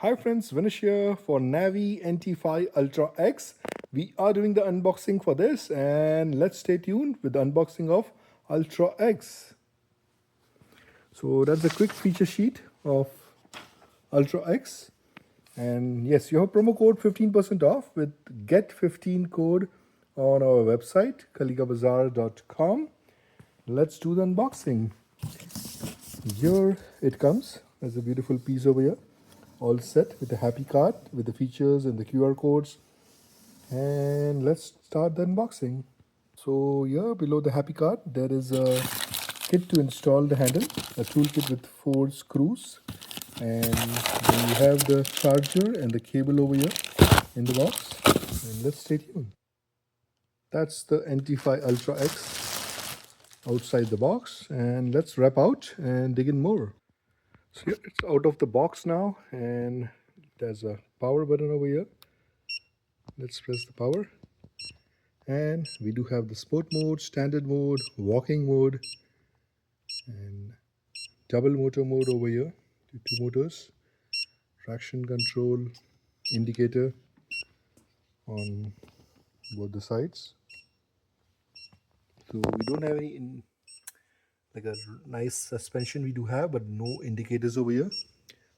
Hi friends, Vinish here for Navee NT5 Ultra X. We are doing the unboxing for this and let's stay tuned with the unboxing of Ultra X. So that's a quick feature sheet of Ultra X. And yes, you have promo code 15% off with get15 code on our website, kaligabazar.com. Let's do the unboxing. Here it comes as a beautiful piece over here, all set with a happy card with the features and the QR codes. And let's start the unboxing. So here below the happy card there is a kit to install the handle, a toolkit with 4 screws, and then you have the charger and the cable over here in the box. And let's stay tuned. That's the NT5 Ultra X outside the box, and let's wrap out and dig in more. So here it's out of the box now, and there's a power button over here. Let's press the power, and we do have the sport mode, standard mode, walking mode, and double motor mode over here. Two motors, traction control, indicator on both the sides. So we don't have any like a nice suspension we do have, but no indicators over here.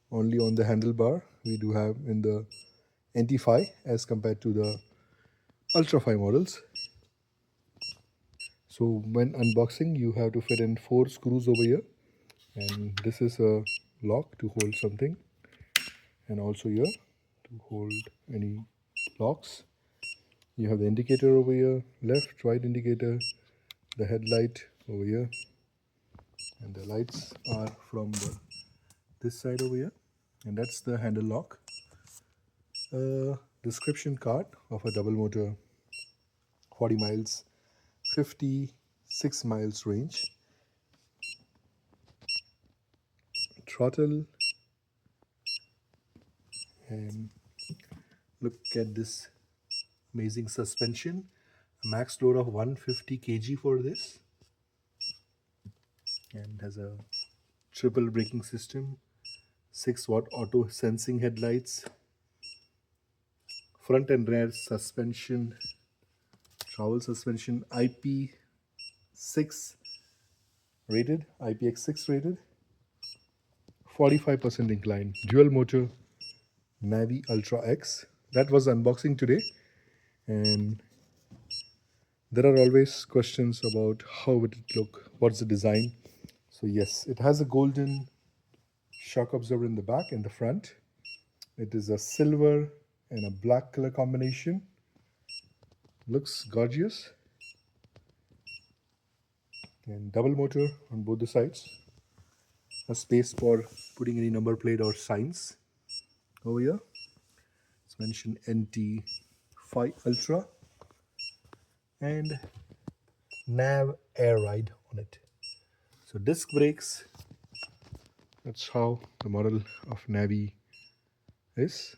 Only on the handlebar we do have in the NT5 as compared to the Ultra 5 models. So when unboxing you have to fit in 4 screws over here, and this is a lock to hold something, and also here to hold any locks. You have the indicator over here, left, right indicator, the headlight over here, and the lights are from this side over here, and that's the handle lock. A description card of a double motor, 40 miles, 56 miles range, throttle, and look at this amazing suspension, a max load of 150 kg for this, and has a triple braking system, 6-watt auto sensing headlights, front and rear suspension, travel suspension, IP6 rated, IPX6 rated, 45% incline, dual motor, Navee Ultra X. That was the unboxing today, and there are always questions about how would it look, what's the design. So yes, it has a golden shock absorber in the back and the front. It is a silver and a black color combination. Looks gorgeous. And double motor on both the sides. A space for putting any number plate or signs over here. It's mentioned NT5 Ultra and Nav Air Ride on it. So disc brakes. That's how the model of Navee is.